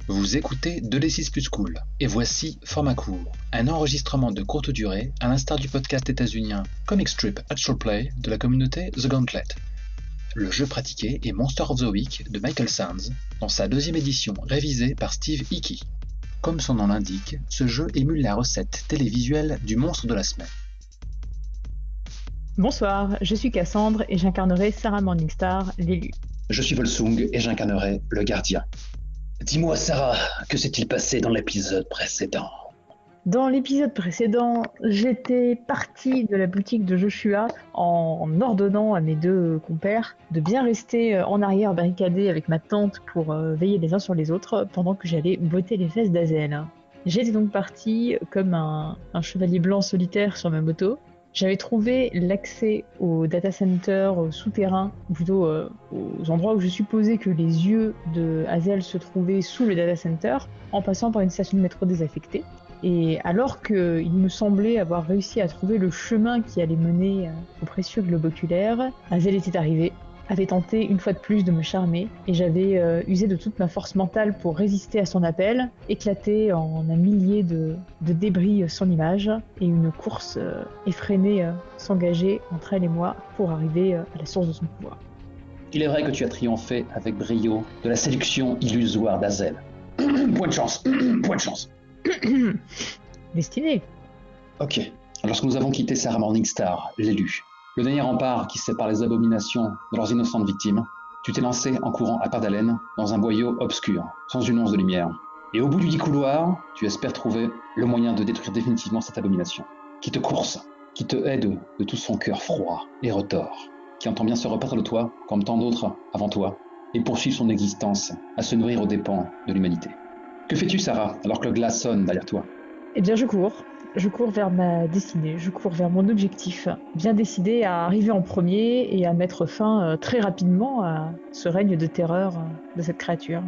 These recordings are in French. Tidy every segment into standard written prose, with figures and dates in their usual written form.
Vous écoutez 2D6 plus cool, et voici Format court, un enregistrement de courte durée à l'instar du podcast états-unien Comic Strip Actual Play de la communauté The Gauntlet. Le jeu pratiqué est Monster of the Week de Michael Sands, dans sa deuxième édition révisée par Steve Hickey. Comme son nom l'indique, ce jeu émule la recette télévisuelle du monstre de la semaine. Bonsoir, je suis Cassandre et j'incarnerai Sarah Morningstar, l'élu. Je suis Volsung et j'incarnerai le gardien. Dis-moi Sarah, que s'est-il passé dans l'épisode précédent ? Dans l'épisode précédent, j'étais partie de la boutique de Joshua en ordonnant à mes deux compères de bien rester en arrière barricadés avec ma tante pour veiller les uns sur les autres pendant que j'allais botter les fesses d'Azel. J'étais donc partie comme un chevalier blanc solitaire sur ma moto. J'avais trouvé l'accès au data center souterrain, ou plutôt aux endroits où je supposais que les yeux de Hazel se trouvaient sous le data center, en passant par une station de métro désaffectée. Et alors qu'il me semblait avoir réussi à trouver le chemin qui allait mener au précieux globe oculaire, Hazel était arrivée, avait tenté une fois de plus de me charmer, et j'avais usé de toute ma force mentale pour résister à son appel, éclaté en un millier de débris son image, et une course effrénée s'engageait entre elle et moi pour arriver à la source de son pouvoir. Il est vrai que tu as triomphé avec brio de la séduction illusoire d'Azel. Point de chance, point de chance. Destiné. Ok, lorsque nous avons quitté Sarah Morningstar, l'élu, le dernier rempart qui sépare les abominations de leurs innocentes victimes, tu t'es lancé en courant à part d'haleine dans un boyau obscur, sans une once de lumière. Et au bout du dit couloir, tu espères trouver le moyen de détruire définitivement cette abomination, qui te course, qui te hait de tout son cœur froid et retors, qui entend bien se repaître de toi, comme tant d'autres avant toi, et poursuivre son existence à se nourrir aux dépens de l'humanité. Que fais-tu, Sarah, alors que le glas sonne derrière toi ? Eh bien, je cours vers ma destinée, je cours vers mon objectif, bien décidé à arriver en premier et à mettre fin très rapidement à ce règne de terreur de cette créature.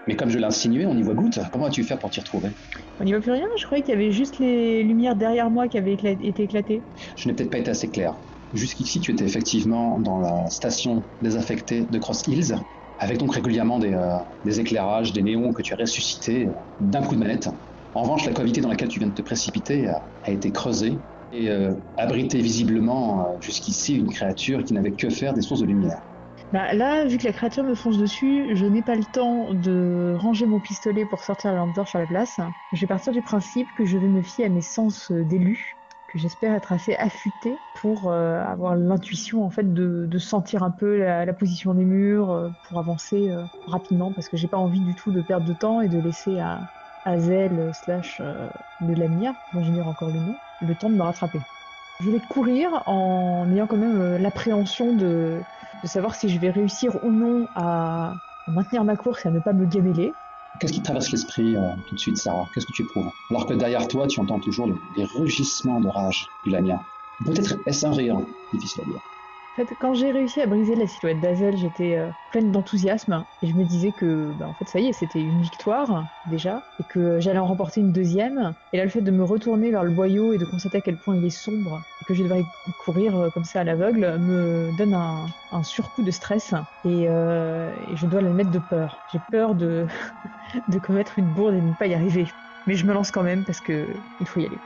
Mais comme je l'ai insinué, on y voit goutte, comment vas-tu faire pour t'y retrouver ? On n'y voit plus rien, je croyais qu'il y avait juste les lumières derrière moi qui avaient été éclatées. Je n'ai peut-être pas été assez clair. Jusqu'ici, tu étais effectivement dans la station désaffectée de Cross Hills, avec donc régulièrement des éclairages, des néons que tu as ressuscités d'un coup de manette. En revanche, la cavité dans laquelle tu viens de te précipiter a été creusée et abritait visiblement jusqu'ici une créature qui n'avait que faire des sources de lumière. Bah là, vu que la créature me fonce dessus, je n'ai pas le temps de ranger mon pistolet pour sortir la lampe torche à la place. Je vais partir du principe que je vais me fier à mes sens d'élu, que j'espère être assez affûté pour avoir l'intuition en fait de sentir un peu la position des murs, pour avancer rapidement, parce que j'ai pas envie du tout de perdre de temps et de laisser à Hazel le Lamia, dont j'ignore encore le nom, le temps de me rattraper. Je vais courir en ayant quand même l'appréhension de savoir si je vais réussir ou non à maintenir ma course et à ne pas me gameler. Qu'est-ce qui te traverse l'esprit tout de suite, Sarah ? Qu'est-ce que tu éprouves ? Alors que derrière toi, tu entends toujours les rugissements de rage du Lamia. Peut-être est-ce un rire, difficile à dire. En fait, quand j'ai réussi à briser la silhouette d'Hazel, j'étais pleine d'enthousiasme et je me disais que, en fait, ça y est, c'était une victoire déjà et que j'allais en remporter une deuxième. Et là, le fait de me retourner vers le boyau et de constater à quel point il est sombre et que je devrais courir comme ça à l'aveugle me donne un surcoup de stress et je dois l'admettre de peur. J'ai peur de commettre une bourde et de ne pas y arriver. Mais je me lance quand même parce que il faut y aller.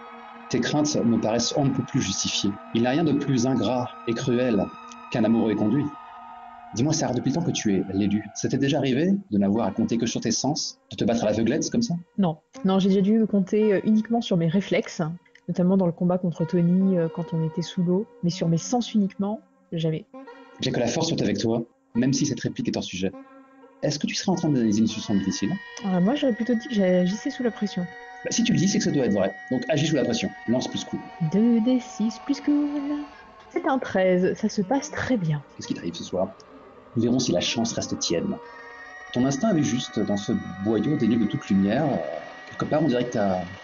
Tes craintes me paraissent on ne peut plus justifiées. Il n'y a rien de plus ingrat et cruel qu'un amoureux éconduit. Dis-moi, Sarah, depuis le temps que tu es l'élu, ça t'est déjà arrivé de n'avoir à compter que sur tes sens, de te battre à l'aveuglette comme ça ? Non, j'ai déjà dû compter uniquement sur mes réflexes, notamment dans le combat contre Tony quand on était sous l'eau, mais sur mes sens uniquement, jamais. Bien que la force soit avec toi, même si cette réplique est hors sujet. Est-ce que tu serais en train de donner des instructions difficiles ? Moi, j'aurais plutôt dit que j'agissais sous la pression. Si tu le dis, c'est que ça doit être vrai. Donc agis sous la pression. Lance plus cool. 2d6 plus cool. C'est un 13, ça se passe très bien. Qu'est-ce qui t'arrive ce soir ? Nous verrons si la chance reste tienne. Ton instinct avait juste, dans ce boyau dénué de toute lumière, quelque part on dirait que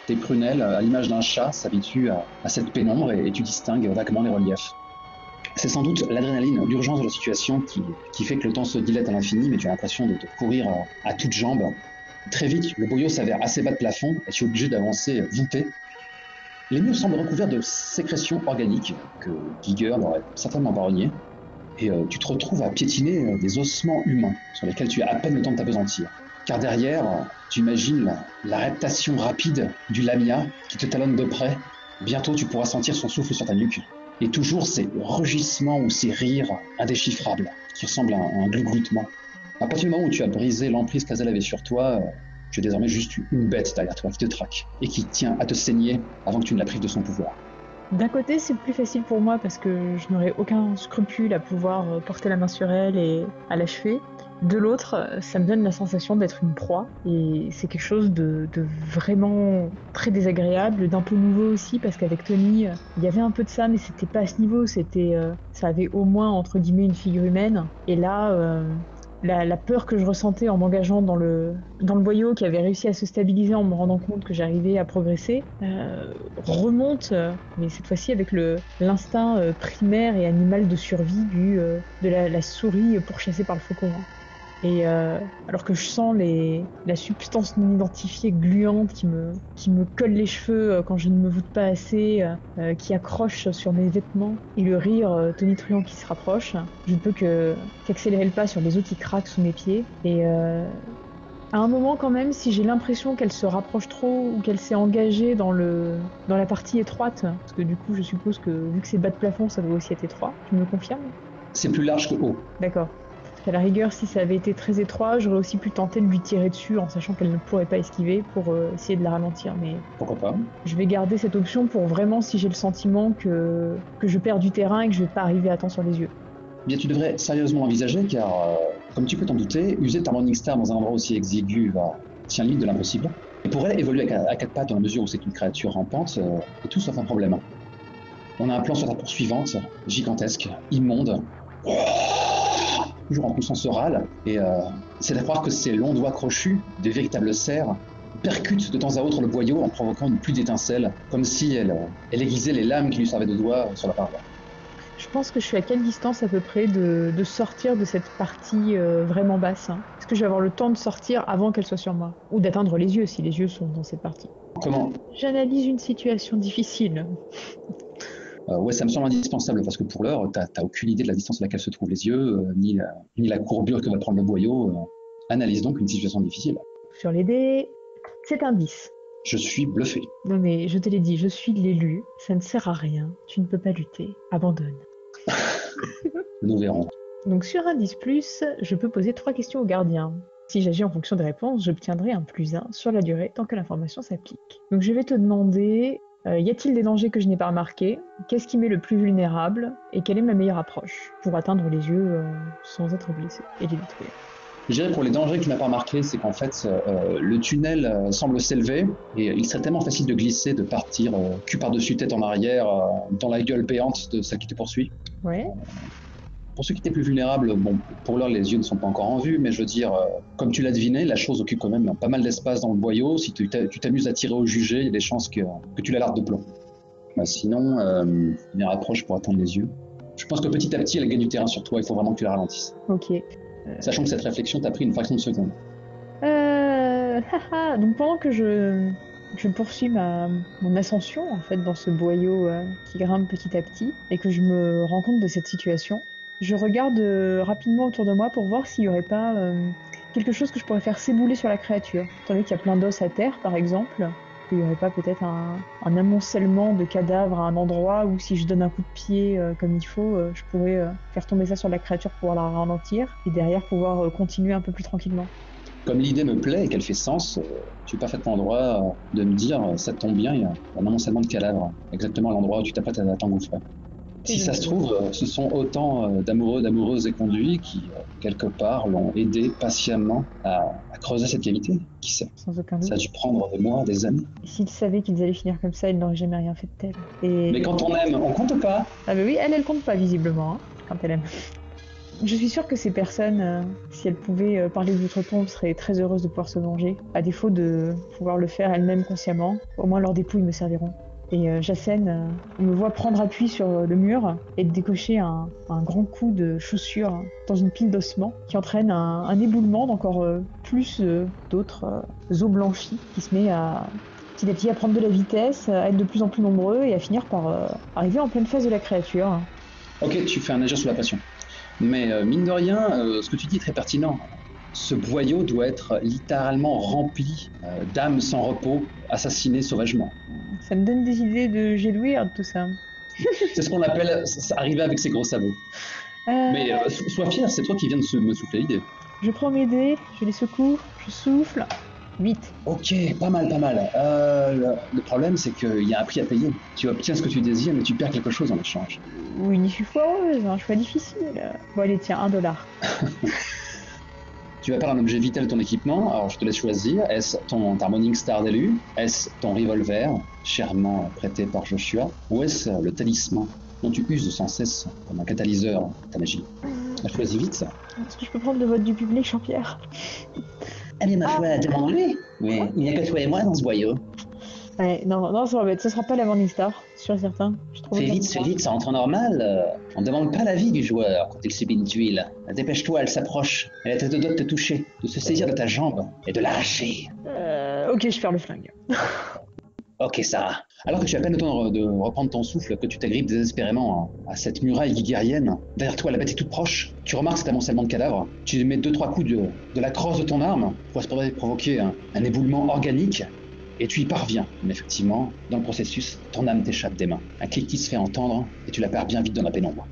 tes prunelles, à l'image d'un chat, s'habituent à cette pénombre et tu distingues vaguement les reliefs. C'est sans doute l'adrénaline, l'urgence de la situation qui fait que le temps se dilate à l'infini, mais tu as l'impression de courir à toutes jambes. Très vite, le boyau s'avère assez bas de plafond et tu es obligé d'avancer voûté. Les murs semblent recouverts de sécrétions organiques que Giger n'aurait certainement pas renié. Et tu te retrouves à piétiner des ossements humains sur lesquels tu as à peine le temps de t'apesantir. Car derrière, Tu imagines la reptation rapide du Lamia qui te talonne de près. Bientôt, tu pourras sentir son souffle sur ta nuque. Et toujours ces rugissements ou ces rires indéchiffrables qui ressemblent à un glougloutement. À partir du moment où tu as brisé l'emprise qu'Azel avait sur toi, tu es désormais juste une bête derrière toi qui te traque et qui tient à te saigner avant que tu ne la prives de son pouvoir. D'un côté, c'est plus facile pour moi parce que je n'aurais aucun scrupule à pouvoir porter la main sur elle et à l'achever. De l'autre, ça me donne la sensation d'être une proie et c'est quelque chose de vraiment très désagréable, d'un peu nouveau aussi parce qu'avec Tony, il y avait un peu de ça mais c'était pas à ce niveau, ça avait au moins entre guillemets une figure humaine et là la peur que je ressentais en m'engageant dans le boyau qui avait réussi à se stabiliser en me rendant compte que j'arrivais à progresser remonte, mais cette fois-ci avec l'instinct primaire et animal de survie de la souris pourchassée par le faucon. Et alors que je sens la substance non identifiée gluante qui me colle les cheveux quand je ne me voûte pas assez, qui accroche sur mes vêtements, et le rire tonitruant qui se rapproche, je ne peux qu'accélérer le pas sur les os qui craquent sous mes pieds. Et à un moment quand même, si j'ai l'impression qu'elle se rapproche trop ou qu'elle s'est engagée dans la partie étroite, parce que du coup je suppose que vu que c'est bas de plafond, ça doit aussi être étroit, tu me confirmes ? C'est plus large que haut. D'accord. À la rigueur, si ça avait été très étroit, j'aurais aussi pu tenter de lui tirer dessus en sachant qu'elle ne pourrait pas esquiver pour essayer de la ralentir. Mais pourquoi pas ? Je vais garder cette option pour vraiment si j'ai le sentiment que je perds du terrain et que je vais pas arriver à temps sur les yeux. Bien, tu devrais sérieusement envisager car, comme tu peux t'en douter, user ta Morning Star dans un endroit aussi exigu tient limite de l'impossible. Et pour elle, évoluer à quatre pattes dans la mesure où c'est une créature rampante est tout sauf un problème. On a un plan sur ta poursuivante, gigantesque, immonde, toujours en puissance orale, et c'est à croire que ces longs doigts crochus, des véritables serres, percutent de temps à autre le boyau en provoquant une pluie d'étincelles, comme si elle aiguisait les lames qui lui servaient de doigts sur la paroi. Je pense que je suis à quelle distance à peu près de sortir de cette partie vraiment basse, hein. Est-ce que je vais avoir le temps de sortir avant qu'elle soit sur moi ? Ou d'atteindre les yeux si les yeux sont dans cette partie ? Comment ? J'analyse une situation difficile. Ouais, ça me semble indispensable parce que pour l'heure, t'as aucune idée de la distance à laquelle se trouvent les yeux, ni la courbure que va prendre le boyau. Analyse donc une situation difficile. Sur les dés, c'est un 10. Je suis bluffé. Non mais je te l'ai dit, je suis l'élu, ça ne sert à rien, tu ne peux pas lutter, abandonne. Nous verrons. Donc sur un 10+, je peux poser 3 questions au gardien. Si j'agis en fonction des réponses, j'obtiendrai un +1 sur la durée tant que l'information s'applique. Donc je vais te demander, y a-t-il des dangers que je n'ai pas remarqués ? Qu'est-ce qui m'est le plus vulnérable ? Et quelle est ma meilleure approche pour atteindre les yeux sans être blessé et les détruire ? Je dirais pour les dangers que tu n'as pas remarqué, c'est qu'en fait, le tunnel semble s'élever et il serait tellement facile de glisser, de partir cul par-dessus tête en arrière dans la gueule béante de celle qui te poursuit. Ouais. Pour ceux qui étaient plus vulnérables, bon, pour l'heure, les yeux ne sont pas encore en vue, mais je veux dire, comme tu l'as deviné, la chose occupe quand même pas mal d'espace dans le boyau. Si tu t'amuses à tirer au jugé, il y a des chances que tu la lardes de plomb. Bah, sinon, une approche pour atteindre les yeux. Je pense que petit à petit, elle gagne du terrain sur toi, il faut vraiment que tu la ralentisses. Ok. Sachant que cette réflexion t'a pris une fraction de seconde. Donc pendant que je poursuis mon ascension en fait dans ce boyau qui grimpe petit à petit et que je me rends compte de cette situation, je regarde rapidement autour de moi pour voir s'il n'y aurait pas quelque chose que je pourrais faire s'ébouler sur la créature. Étant donné qu'il y a plein d'os à terre par exemple, qu'il n'y aurait pas peut-être un amoncellement de cadavres à un endroit où si je donne un coup de pied comme il faut, je pourrais faire tomber ça sur la créature pour pouvoir la ralentir et derrière pouvoir continuer un peu plus tranquillement. Comme l'idée me plaît et qu'elle fait sens, tu es parfaitement en droit de me dire ça tombe bien, il y a un amoncellement de cadavres, exactement à l'endroit où tu t'apprêtes à t'engouffrer. Si ça se trouve, ce sont autant d'amoureux, d'amoureuses éconduits qui, quelque part, l'ont aidé patiemment à creuser cette cavité. Qui sait ? Sans aucun doute. Ça a dû prendre des mois, des années. S'ils savaient qu'ils allaient finir comme ça, ils n'auraient jamais rien fait de tel. Mais quand on aime, on compte pas. Ah bah oui, elle compte pas visiblement, hein, quand elle aime. Je suis sûre que ces personnes, si elles pouvaient parler d'outre-tombe, seraient très heureuses de pouvoir se venger. À défaut de pouvoir le faire elles-mêmes consciemment, au moins leurs dépouilles me serviront. Et Jacen me voit prendre appui sur le mur et décocher un grand coup de chaussure dans une pile d'ossements qui entraîne un éboulement d'encore plus d'autres os blanchis qui se met petit à petit à prendre de la vitesse, à être de plus en plus nombreux et à finir par arriver en pleine face de la créature. Ok, tu fais un agir sous la pression. Mais mine de rien, ce que tu dis est très pertinent. Ce boyau doit être littéralement rempli d'âmes sans repos, assassinées sauvagement. Ça me donne des idées de jet de weird, tout ça. C'est ce qu'on appelle arriver avec ses gros sabots. Mais sois fier, c'est toi qui viens de me souffler l'idée. Je prends mes dés, je les secoue, je souffle. 8. Ok, pas mal. Le problème, c'est qu'il y a un prix à payer. Tu obtiens ce que tu désires, mais tu perds quelque chose en échange. Oui, une issue foireuse, un choix difficile. Bon, allez, tiens, $1. Tu vas perdre un objet vital de ton équipement, alors je te laisse choisir. Est-ce ta Morning Star d'élu? Est-ce ton revolver, chèrement prêté par Joshua? Ou est-ce le talisman dont tu uses sans cesse comme un catalyseur de ta magie? Choisis vite ça. Est-ce que je peux prendre le vote du public, Jean-Pierre? Allez, ma foi, demande-lui. Oui, il n'y a que toi et moi dans ce boyau. Ouais, non, ça va être. Ce sera pas la Morningstar, sûr et certain. Fais vite, ça rentre en normal. On ne demande pas l'avis du joueur quand il subit une tuile. Dépêche-toi, elle s'approche. Elle est à deux doigts de te toucher, de se saisir de ta jambe et de l'arracher. Ok, je perds le flingue. Ok, Sarah. Alors que tu as à peine le temps de reprendre ton souffle, que tu t'agrippes désespérément à cette muraille guiguérienne, derrière toi la bête est toute proche, tu remarques cet amoncellement de cadavres, tu mets 2-3 coups de la crosse de ton arme pour espérer provoquer un éboulement organique, et tu y parviens. Mais effectivement, dans le processus, ton âme t'échappe des mains. Un cliquetis se fait entendre et tu la perds bien vite dans la pénombre.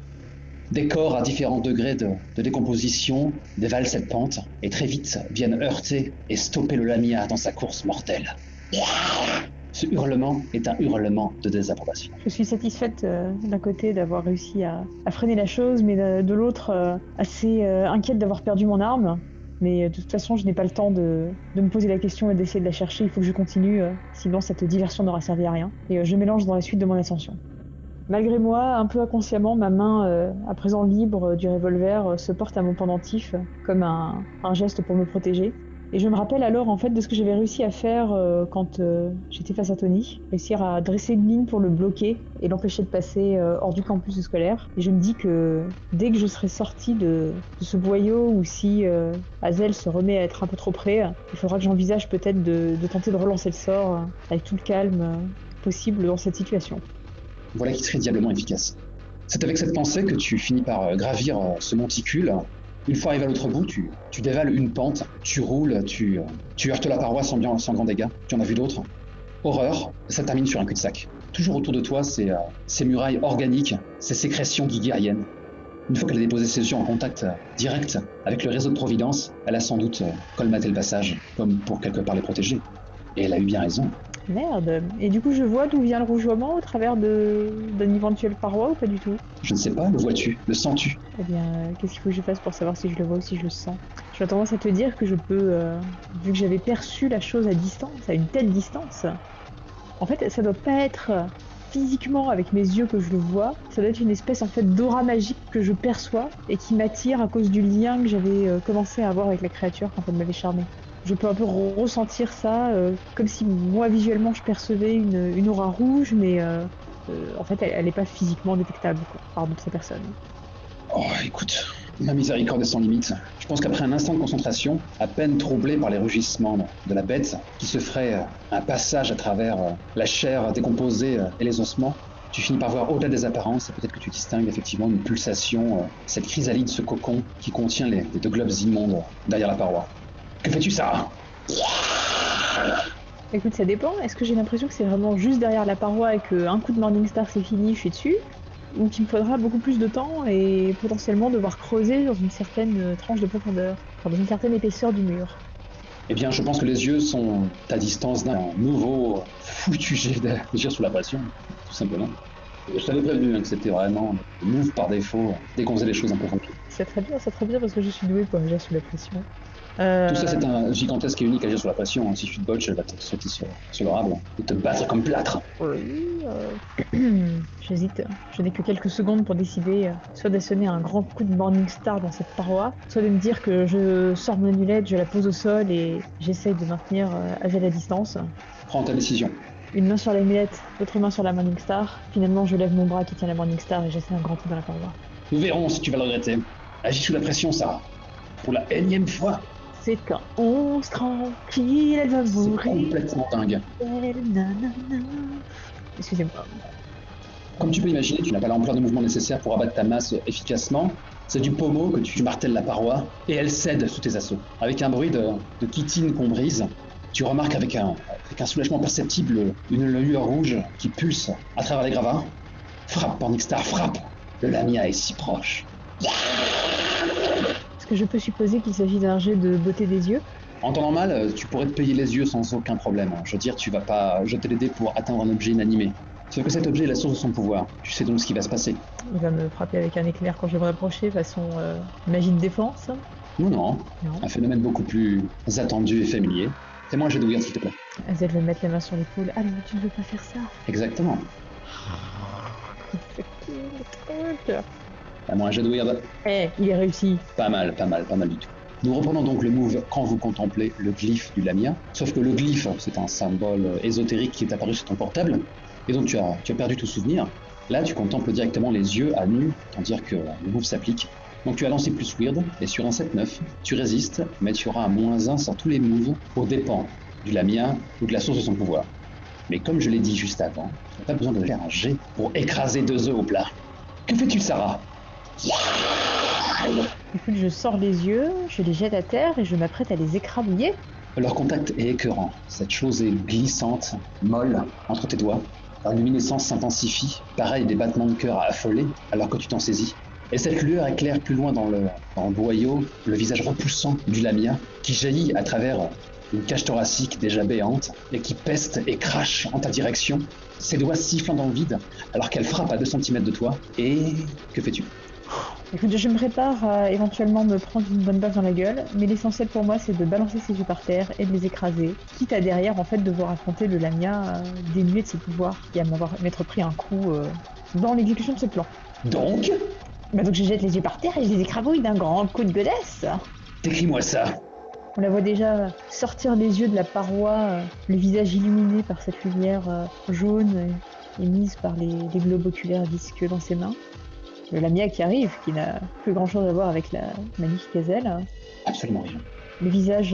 Des corps à différents degrés de décomposition dévalent cette pente et très vite viennent heurter et stopper le Lamia dans sa course mortelle. Ce hurlement est un hurlement de désapprobation. Je suis satisfaite d'un côté d'avoir réussi à freiner la chose, mais de l'autre assez inquiète d'avoir perdu mon arme. Mais de toute façon, je n'ai pas le temps de me poser la question et d'essayer de la chercher. Il faut que je continue, sinon cette diversion n'aura servi à rien. Et je m'élance dans la suite de mon ascension. Malgré moi, un peu inconsciemment, ma main, à présent libre du revolver, se porte à mon pendentif comme un geste pour me protéger. Et je me rappelle alors en fait de ce que j'avais réussi à faire quand j'étais face à Tony, réussir à dresser une ligne pour le bloquer et l'empêcher de passer hors du campus scolaire. Et je me dis que dès que je serai sortie de ce boyau, ou si Hazel se remet à être un peu trop près, il faudra que j'envisage peut-être de tenter de relancer le sort avec tout le calme possible dans cette situation. Voilà qui serait diablement efficace. C'est avec cette pensée que tu finis par gravir ce monticule. Une fois arrivé à l'autre bout, tu dévales une pente, tu roules, tu heurtes la paroi sans grand dégât. Tu en as vu d'autres. Horreur, ça termine sur un cul-de-sac. Toujours autour de toi, ces murailles organiques, ces sécrétions guiguériennes. Une fois qu'elle a déposé ses yeux en contact direct avec le réseau de Providence, elle a sans doute colmaté le passage, comme pour quelque part les protéger. Et elle a eu bien raison. Merde. Et du coup, je vois d'où vient le rougeoiement au travers d'une éventuelle paroi ou pas du tout? Je ne sais pas, le vois-tu? Le sens-tu? Eh bien, qu'est-ce qu'il faut que je fasse pour savoir si je le vois ou si je le sens? J'ai tendance à te dire que je peux, vu que j'avais perçu la chose à distance, à une telle distance, en fait, ça doit pas être physiquement avec mes yeux que je le vois, ça doit être une espèce en fait d'aura magique que je perçois et qui m'attire à cause du lien que j'avais commencé à avoir avec la créature quand elle m'avait charmé. Je peux un peu ressentir ça, comme si moi visuellement je percevais une aura rouge, mais en fait elle n'est pas physiquement détectable quoi, par d'autres personnes. Oh, écoute, ma miséricorde est sans limite. Je pense qu'après un instant de concentration, à peine troublé par les rugissements de la bête, qui se ferait un passage à travers la chair décomposée et les ossements, tu finis par voir au-delà des apparences et peut-être que tu distingues effectivement une pulsation, cette chrysalide, ce cocon qui contient les deux globes immondes derrière la paroi. Que fais-tu, Sarah? Écoute, ça dépend. Est-ce que j'ai l'impression que c'est vraiment juste derrière la paroi et qu'un coup de Morningstar c'est fini, je suis dessus? Ou qu'il me faudra beaucoup plus de temps et potentiellement devoir creuser dans une certaine tranche de profondeur, enfin dans une certaine épaisseur du mur? Eh bien, je pense que les yeux sont à distance d'un nouveau foutu jet d'agir sous la pression, tout simplement. Je t'avais prévenu que c'était vraiment le move par défaut dès qu'on faisait les choses un peu compliquées. C'est très bien parce que je suis douée pour agir sous la pression. Tout ça, c'est un gigantesque et unique agir sous la pression. Si tu te botches, elle va te sauter sur le rable et te battre comme plâtre. Oui, j'hésite. Je n'ai que quelques secondes pour décider soit d'assonner un grand coup de Morningstar dans cette paroi, soit de me dire que je sors mon amulette, je la pose au sol et j'essaye de maintenir Hazel à distance. Prends ta décision. Une main sur l'amulette, l'autre main sur la Morningstar. Finalement, je lève mon bras qui tient la Morningstar et j'essaie un grand coup dans la paroi. Nous verrons si tu vas le regretter. Agis sous la pression, Sarah. Pour la énième fois. C'est quand on se tranquille, elle va mourir. C'est complètement dingue. Excusez-moi. Comme tu peux imaginer, tu n'as pas l'ampleur de mouvement nécessaire pour abattre ta masse efficacement. C'est du pommeau que tu martèles la paroi et elle cède sous tes assauts. Avec un bruit de chitine qu'on brise, tu remarques avec un soulagement perceptible une lueur rouge qui pulse à travers les gravats. Frappe, Morningstar, frappe! Le Lamia est si proche. Est-ce que je peux supposer qu'il s'agit d'un jet de beauté des yeux? En temps normal, tu pourrais te payer les yeux sans aucun problème. Je veux dire, tu vas pas jeter les dés pour atteindre un objet inanimé. Sauf que cet objet est la source de son pouvoir. Tu sais donc ce qui va se passer. Il va me frapper avec un éclair quand je vais me rapprocher, façon magie de défense. Non. Non. Un phénomène beaucoup plus attendu et familier. Fais-moi un jet de weird, s'il te plaît. Azed va mettre la main sur l'épaule. Ah, mais tu ne veux pas faire ça. Exactement. C'est cool, le truc. Fais-moi un jet de weird. Il est réussi. Pas mal du tout. Nous reprenons donc le move quand vous contemplez le glyphe du Lamia. Sauf que le glyphe, c'est un symbole ésotérique qui est apparu sur ton portable. Et donc tu as perdu tout souvenir. Là, tu contemples directement les yeux à nu, tant dire que le move s'applique. Donc tu as lancé plus weird, et sur un 7-9, tu résistes, mais tu auras un -1 sur tous les moves, aux dépens du Lamia ou de la source de son pouvoir. Mais comme je l'ai dit juste avant, tu n'as pas besoin de faire un jet pour écraser 2 œufs au plat. Que fais-tu, Sarah? Écoute, je sors les yeux, je les jette à terre et je m'apprête à les écrabouiller. Leur contact est écœurant. Cette chose est glissante, molle, entre tes doigts. Leur luminescence s'intensifie, pareil des battements de cœur affolés, alors que tu t'en saisis. Et cette lueur éclaire plus loin dans le boyau le visage repoussant du Lamia, qui jaillit à travers une cage thoracique déjà béante, et qui peste et crache en ta direction, ses doigts sifflant dans le vide, alors qu'elle frappe à 2 cm de toi. Et que fais-tu? Écoute, je me prépare à éventuellement me prendre une bonne baffe dans la gueule, mais l'essentiel pour moi c'est de balancer ses yeux par terre et de les écraser, quitte à derrière en fait devoir affronter le Lamia dénué de ses pouvoirs et à m'être pris un coup dans l'exécution de ce plan. Donc Donc je jette les yeux par terre et je les écrabouille d'un grand coup de godesse. Décris-moi ça. On la voit déjà sortir les yeux de la paroi, le visage illuminé par cette lumière jaune émise par les globes oculaires visqueux dans ses mains. Le Lamia qui arrive, qui n'a plus grand chose à voir avec la magnifique gazelle. Absolument rien. Le visage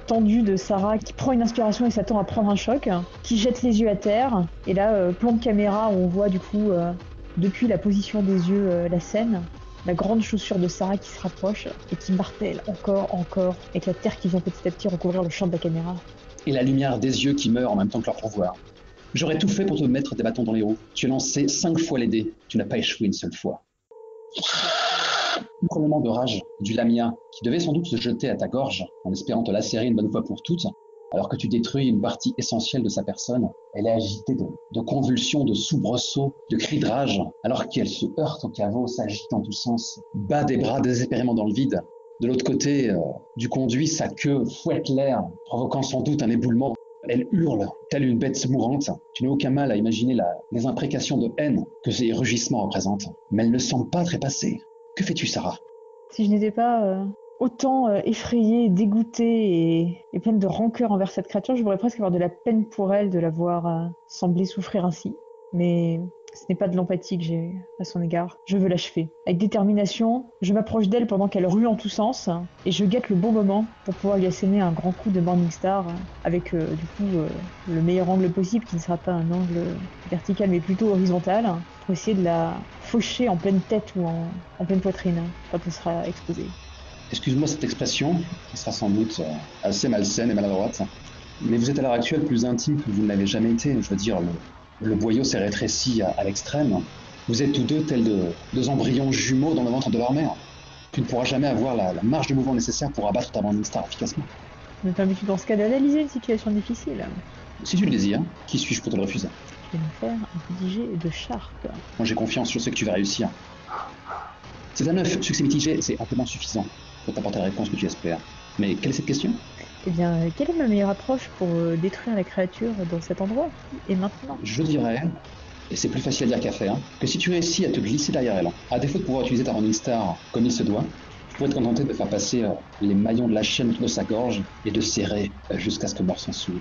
tendu de Sarah qui prend une inspiration et s'attend à prendre un choc, qui jette les yeux à terre. Et là, plan de caméra où on voit du coup, depuis la position des yeux, la scène, la grande chaussure de Sarah qui se rapproche et qui martèle encore, avec la terre qui vient petit à petit recouvrir le champ de la caméra. Et la lumière des yeux qui meurent en même temps que leur pouvoir. J'aurais tout fait pour te mettre des bâtons dans les roues. Tu as lancé 5 fois les dés, tu n'as pas échoué une seule fois. Un hurlement de rage du Lamia, qui devait sans doute se jeter à ta gorge en espérant te lacérer une bonne fois pour toutes, alors que tu détruis une partie essentielle de sa personne. Elle est agitée de convulsions, de soubresauts, de cris de rage, alors qu'elle se heurte au caveau, s'agite en tous sens, bat des bras désespérément dans le vide. De l'autre côté du conduit, sa queue fouette l'air, provoquant sans doute un éboulement. Elle hurle, telle une bête mourante. Tu n'as aucun mal à imaginer les imprécations de haine que ces rugissements représentent. Mais elle ne semble pas trépasser. Que fais-tu, Sarah? Si je n'étais pas autant effrayée, dégoûtée et pleine de rancœur envers cette créature, je pourrais presque avoir de la peine pour elle de la voir sembler souffrir ainsi. Mais ce n'est pas de l'empathie que j'ai à son égard. Je veux l'achever. Avec détermination, je m'approche d'elle pendant qu'elle rue en tous sens et je guette le bon moment pour pouvoir lui asséner un grand coup de Morningstar avec le meilleur angle possible qui ne sera pas un angle vertical mais plutôt horizontal pour essayer de la faucher en pleine tête ou en pleine poitrine quand elle sera exposée. Excuse-moi cette expression, qui sera sans doute assez malsaine et maladroite, mais vous êtes à l'heure actuelle plus intime que vous ne l'avez jamais été. Je veux dire, le boyau s'est rétréci à l'extrême. Vous êtes tous deux tels deux embryons jumeaux dans le ventre de leur mère. Tu ne pourras jamais avoir la marge de mouvement nécessaire pour abattre ta Morningstar efficacement. Me permets-tu dans ce cas d'analyser une situation difficile? Si tu le désires, qui suis-je pour te le refuser? Je vais me faire un petit jet de Sharp. Moi j'ai confiance, je sais que tu vas réussir. C'est un 9, succès mitigé, c'est amplement suffisant pour t'apporter la réponse que tu espères. Mais quelle est cette question? Eh bien, quelle est ma meilleure approche pour détruire la créature dans cet endroit et maintenant? Je dirais, et c'est plus facile à dire qu'à faire, que si tu réussis à te glisser derrière elle, à défaut de pouvoir utiliser ta Morningstar comme il se doit, tu pourrais te contenter de faire passer les maillons de la chaîne autour de sa gorge et de serrer jusqu'à ce que mort s'en souve.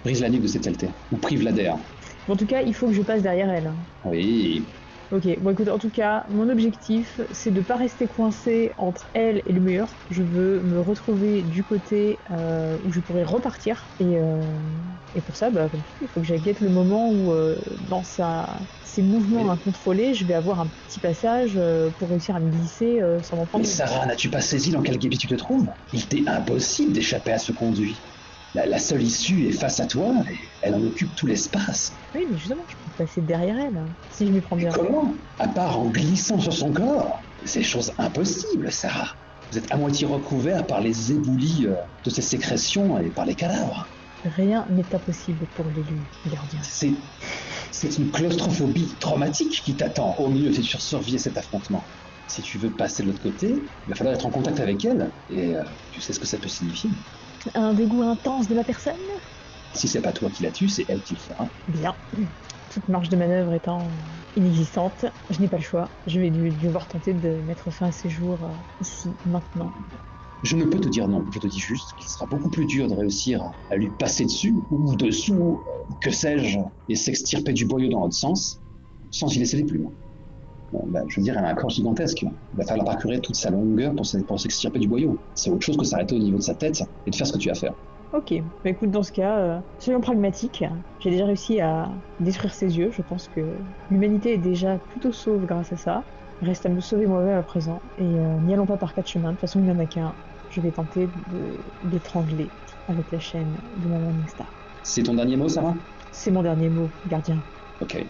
Brise la nuque de cette saleté, ou prive-la d'air. En tout cas, il faut que je passe derrière elle. Oui, Ok, bon écoute, en tout cas, mon objectif, c'est de pas rester coincé entre elle et le mur. Je veux me retrouver du côté où je pourrais repartir. Et pour ça, bah, comme tu dis, il faut que j'aille guette le moment où, dans ses mouvements Mais- incontrôlés, je vais avoir un petit passage pour réussir à me glisser sans m'en Mais prendre. Sarah, n'as-tu pas saisi dans quel guépier tu te trouves? Il t'est impossible d'échapper à ce conduit. La seule issue est face à toi et elle en occupe tout l'espace. Oui, mais justement, je peux passer derrière elle, si je m'y prends Mais bien. comment? À part en glissant sur son corps? C'est chose impossible, Sarah. Vous êtes à moitié recouvert par les éboulis de ses sécrétions et par les cadavres. Rien n'est impossible pour l'élu gardien. C'est une claustrophobie traumatique qui t'attend au mieux si tu survis cet affrontement. Si tu veux passer de l'autre côté, il va falloir être en contact avec elle, et tu sais ce que ça peut signifier. Un dégoût intense de ma personne? Si c'est pas toi qui la tue, c'est elle qui le fera. Bien. Toute marge de manœuvre étant inexistante, je n'ai pas le choix. Je vais devoir tenter de mettre fin à ces jours ici, maintenant. Je ne peux te dire non, je te dis juste qu'il sera beaucoup plus dur de réussir à lui passer dessus, ou dessous, que sais-je, et s'extirper du boyau dans l'autre sens, sans y laisser les plumes. Bon, je veux dire, elle a un corps gigantesque. Il va falloir parcourir toute sa longueur pour s'extirper du boyau. C'est autre chose que s'arrêter au niveau de sa tête et de faire ce que tu as à faire. Ok, bah écoute, dans ce cas, soyons pragmatiques. J'ai déjà réussi à détruire ses yeux. Je pense que l'humanité est déjà plutôt sauve grâce à ça. Il reste à me sauver moi-même à présent. Et n'y allons pas par quatre chemins. De toute façon, il n'y en a qu'un. Je vais tenter d'étrangler avec la chaîne de ma Morningstar. C'est ton dernier mot, Sarah? C'est mon dernier mot, gardien. Ok.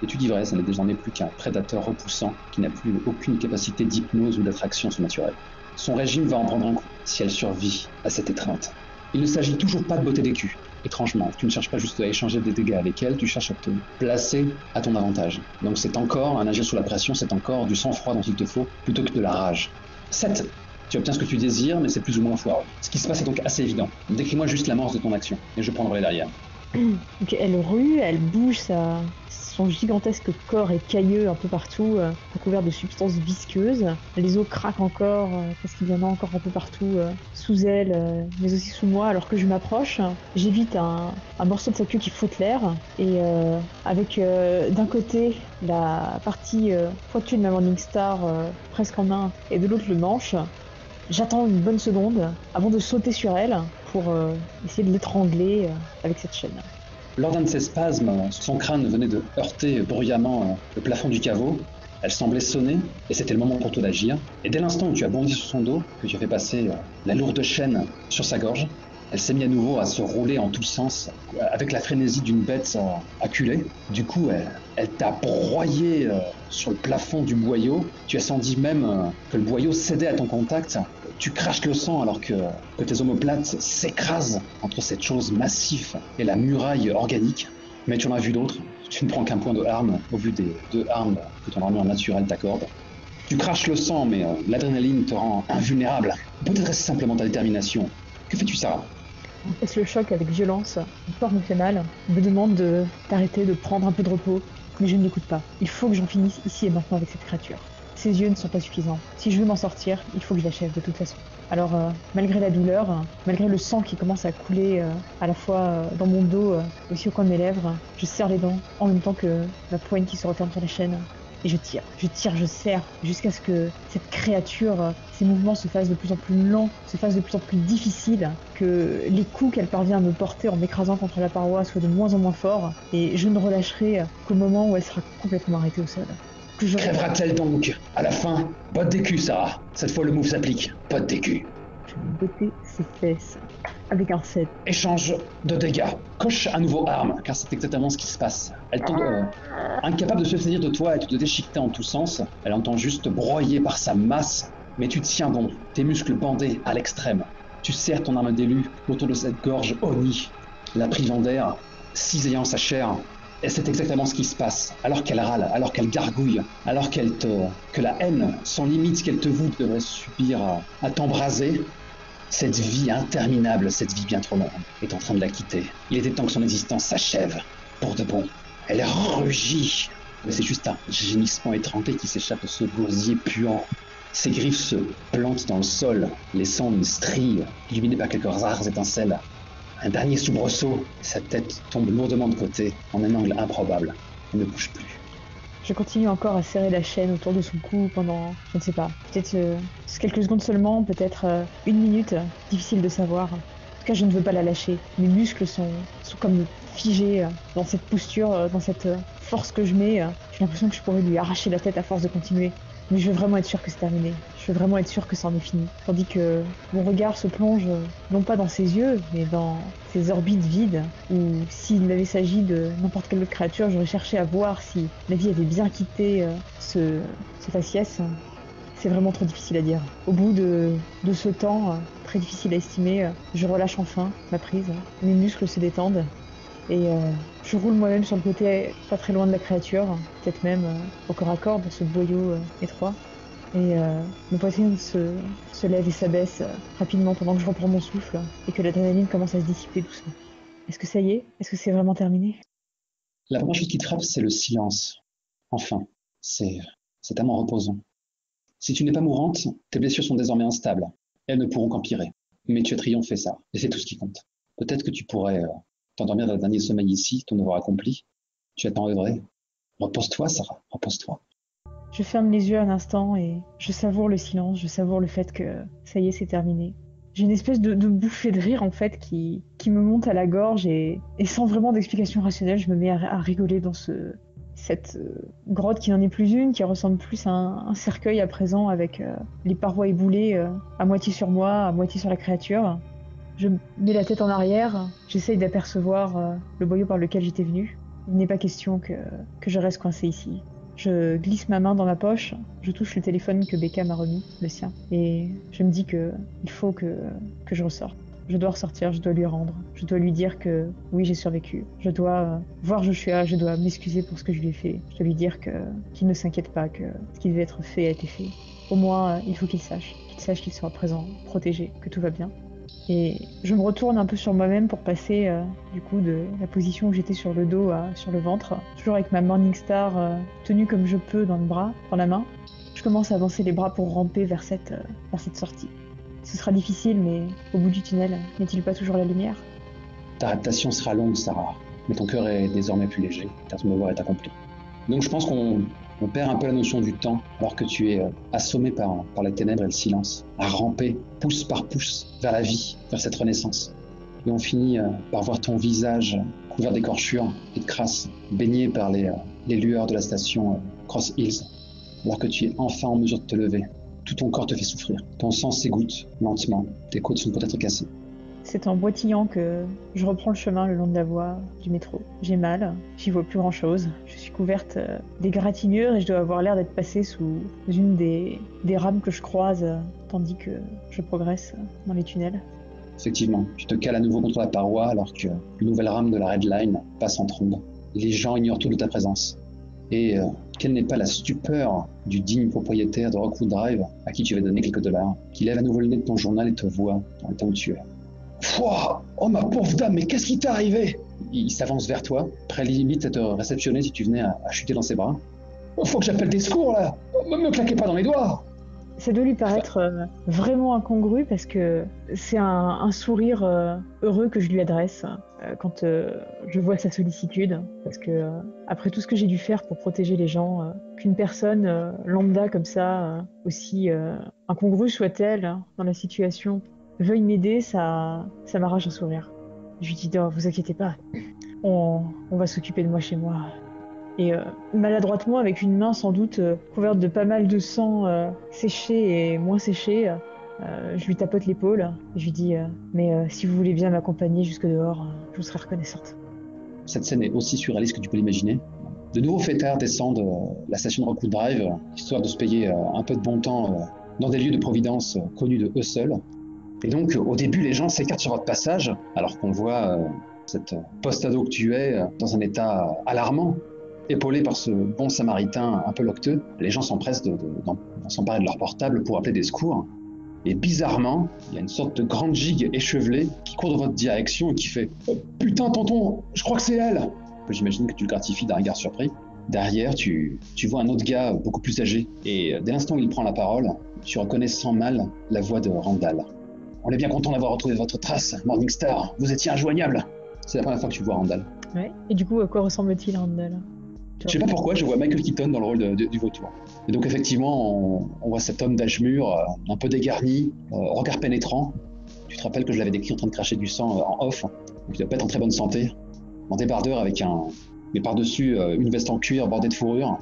Et tu dis vrai, ça n'est désormais plus qu'un prédateur repoussant qui n'a plus aucune capacité d'hypnose ou d'attraction surnaturelle. Son régime va en prendre un coup si elle survit à cette étreinte. Il ne s'agit toujours pas de botter des culs. Étrangement, tu ne cherches pas juste à échanger des dégâts avec elle, tu cherches à te placer à ton avantage. Donc c'est encore un agir sous la pression, c'est encore du sang-froid dont il te faut, plutôt que de la rage. 7. Tu obtiens ce que tu désires, mais c'est plus ou moins foireux. Ce qui se passe est donc assez évident. Décris-moi juste l'amorce de ton action, et je prendrai derrière. Donc elle rue, elle bouge, son gigantesque corps est cailleux un peu partout, recouvert de substances visqueuses. Les os craquent encore parce qu'il y en a encore un peu partout sous elle, mais aussi sous moi. Alors que je m'approche, j'évite un morceau de sa queue qui fouette l'air et avec d'un côté la partie pointue de ma Morningstar presque en main et de l'autre le manche. J'attends une bonne seconde avant de sauter sur elle pour essayer de l'étrangler avec cette chaîne. Lors d'un de ces spasmes, son crâne venait de heurter bruyamment le plafond du caveau. Elle semblait sonner, et c'était le moment pour toi d'agir. Et dès l'instant où tu as bondi sur son dos, que tu as fait passer la lourde chaîne sur sa gorge, elle s'est mise à nouveau à se rouler en tous sens, avec la frénésie d'une bête acculée. Du coup, elle t'a broyé sur le plafond du boyau. Tu as senti même que le boyau cédait à ton contact. Tu craches le sang alors que tes omoplates s'écrasent entre cette chose massive et la muraille organique. Mais tu en as vu d'autres. Tu ne prends qu'un point de harme au vu des 2 armes que ton armure naturelle t'accorde. Tu craches le sang, mais l'adrénaline te rend invulnérable. Peut-être est-ce simplement ta détermination. Que fais-tu, Sarah? Est-ce le choc avec violence, mon corps me fait mal, me demande d'arrêter, de prendre un peu de repos, mais je ne l'écoute pas. Il faut que j'en finisse ici et maintenant avec cette créature. Ses yeux ne sont pas suffisants. Si je veux m'en sortir, il faut que je l'achève de toute façon. Alors, malgré la douleur, malgré le sang qui commence à couler à la fois dans mon dos, aussi au coin de mes lèvres, je serre les dents en même temps que ma poigne qui se referme sur la chaîne. Et je tire, je serre, jusqu'à ce que cette créature, ses mouvements se fassent de plus en plus lents, se fassent de plus en plus difficiles, que les coups qu'elle parvient à me porter en m'écrasant contre la paroi soient de moins en moins forts, et je ne relâcherai qu'au moment où elle sera complètement arrêtée au sol. Crèvera-t-elle donc? À la fin, botte des culs, Sarah. Cette fois, le move s'applique. Botte des culs. Je vais botter ses fesses avec un 7. Échange de dégâts. Coche à nouveau arme, car c'est exactement ce qui se passe. Elle tombe incapable de se saisir de toi et de te déchiqueter en tous sens. Elle entend juste broyer par sa masse, mais tu tiens bon, tes muscles bandés à l'extrême. Tu serres ton arme d'élu autour de cette gorge honnie, la privant d'air, cisaillant sa chair. Et c'est exactement ce qui se passe. Alors qu'elle râle, alors qu'elle gargouille, alors que la haine, sans limite qu'elle te voue, devrait subir à t'embraser, cette vie interminable, cette vie bien trop longue, est en train de la quitter. Il était temps que son existence s'achève, pour de bon. Elle rugit, mais c'est juste un gémissement étranglé qui s'échappe de ce gosier puant. Ses griffes se plantent dans le sol, laissant une strie illuminée par quelques rares étincelles. Un dernier soubresaut, sa tête tombe lourdement de côté, en un angle improbable. Elle ne bouge plus. Je continue encore à serrer la chaîne autour de son cou pendant, je ne sais pas, peut-être quelques secondes seulement, peut-être 1 minute, difficile de savoir. En tout cas, je ne veux pas la lâcher. Mes muscles sont comme figés dans cette posture, dans cette force que je mets. J'ai l'impression que je pourrais lui arracher la tête à force de continuer. Mais je veux vraiment être sûre que c'est terminé. Je veux vraiment être sûre que ça en est fini. Tandis que mon regard se plonge, non pas dans ses yeux, mais dans ses orbites vides, où s'il avait s'agi de n'importe quelle autre créature, j'aurais cherché à voir si la vie avait bien quitté ce faciès. C'est vraiment trop difficile à dire. Au bout de ce temps, très difficile à estimer, je relâche enfin ma prise. Mes muscles se détendent. Et je roule moi-même sur le côté pas très loin de la créature, peut-être même au corps à corps dans ce boyau étroit. Et ma poitrine se lève et s'abaisse rapidement pendant que je reprends mon souffle et que l'adrénaline commence à se dissiper doucement. Est-ce que ça y est? Est-ce que c'est vraiment terminé? La première chose qui te frappe, c'est le silence. Enfin, c'est tellement reposant. Si tu n'es pas mourante, tes blessures sont désormais instables. Elles ne pourront qu'empirer. Mais tu as triomphé, ça, et c'est tout ce qui compte. Peut-être que tu pourrais t'endormir d'un dernier sommeil ici, ton devoir accompli. Tu as tant œuvré. Repose-toi, Sarah, repose-toi. Je ferme les yeux un instant et je savoure le silence, je savoure le fait que ça y est, c'est terminé. J'ai une espèce de bouffée de rire en fait qui me monte à la gorge et sans vraiment d'explication rationnelle, je me mets à rigoler dans cette grotte qui n'en est plus une, qui ressemble plus à un cercueil à présent avec les parois éboulées à moitié sur moi, à moitié sur la créature. Je mets la tête en arrière, j'essaye d'apercevoir le boyau par lequel j'étais venue. Il n'est pas question que je reste coincée ici. Je glisse ma main dans ma poche, je touche le téléphone que Becca m'a remis, le sien, et je me dis que il faut que je ressorte. Je dois ressortir, je dois lui rendre. Je dois lui dire que oui, j'ai survécu. Je dois voir Joshua, je dois m'excuser pour ce que je lui ai fait. Je dois lui dire qu'il ne s'inquiète pas, que ce qui devait être fait a été fait. Au moins, il faut qu'il sache qu'il sera présent, protégé, que tout va bien. Et je me retourne un peu sur moi-même pour passer du coup de la position où j'étais sur le dos sur le ventre, toujours avec ma Morningstar tenue comme je peux dans la main. Je commence à avancer les bras pour ramper vers cette sortie. Ce sera difficile, mais au bout du tunnel, n'est-il pas toujours la lumière? Ta réputation sera longue, Sarah, mais ton cœur est désormais plus léger, car ton devoir est accompli. Donc je pense qu'on perd un peu la notion du temps, alors que tu es assommé par les ténèbres et le silence, à ramper, pouce par pouce, vers la vie, vers cette renaissance. Et on finit par voir ton visage couvert d'écorchures et de crasses, baigné par les lueurs de la station Cross Hills, alors que tu es enfin en mesure de te lever. Tout ton corps te fait souffrir. Ton sang s'égoutte lentement. Tes côtes sont peut-être cassées. C'est en boitillant que je reprends le chemin le long de la voie du métro. J'ai mal, j'y vois plus grand-chose. Je suis couverte d'égratignures et je dois avoir l'air d'être passée sous une des rames que je croise tandis que je progresse dans les tunnels. Effectivement, tu te cales à nouveau contre la paroi alors que une nouvelle rame de la Red Line passe en trombe. Les gens ignorent tout de ta présence. Et quelle n'est pas la stupeur du digne propriétaire de Rockwood Drive à qui tu vas donner quelques dollars, qui lève à nouveau le nez de ton journal et te voit dans l'état où tu es. Pouah! Oh ma pauvre dame, mais qu'est-ce qui t'est arrivé? Il s'avance vers toi, prêt limite à te réceptionner si tu venais à chuter dans ses bras. Oh, faut que j'appelle des secours là! Me claquez pas dans les doigts! Ça doit lui paraître vraiment incongru parce que c'est un sourire heureux que je lui adresse quand je vois sa sollicitude. Parce que après tout ce que j'ai dû faire pour protéger les gens, qu'une personne lambda comme ça, aussi incongrue soit-elle dans la situation, veuille m'aider, ça m'arrache un sourire. Je lui dis non, vous inquiétez pas, on va s'occuper de moi chez moi. Et maladroitement, avec une main sans doute couverte de pas mal de sang séché et moins séché, je lui tapote l'épaule et je lui dis mais si vous voulez bien m'accompagner jusque dehors, je vous serai reconnaissante. Cette scène est aussi surréaliste que tu peux l'imaginer. De nouveaux fêtards descendent la station de Rockwood Drive, histoire de se payer un peu de bon temps dans des lieux de providence connus de eux seuls. Et donc, au début, les gens s'écartent sur votre passage, alors qu'on voit cette post-ado que tu es dans un état alarmant. Épaulé par ce bon samaritain un peu locteux, les gens s'empressent d'en s'emparer de leur portable pour appeler des secours. Et bizarrement, il y a une sorte de grande gigue échevelée qui court dans votre direction et qui fait « Oh, putain, tonton, je crois que c'est elle !» J'imagine que tu le gratifies d'un regard surpris. Derrière, tu vois un autre gars beaucoup plus âgé. Et dès l'instant où il prend la parole, tu reconnais sans mal la voix de Randall. « On est bien content d'avoir retrouvé votre trace, Morningstar. Vous étiez injoignable. » C'est la première fois que tu vois Randall. Ouais. Et du coup, à quoi ressemble-t-il, Randall? Je sais pas pourquoi, je vois Michael Keaton dans le rôle du vautour. Et donc effectivement, on voit cet homme d'âge mûr, un peu dégarni, regard pénétrant. Tu te rappelles que je l'avais décrit en train de cracher du sang en off, donc il doit pas être en très bonne santé. En débardeur mais par-dessus une veste en cuir bordée de fourrure,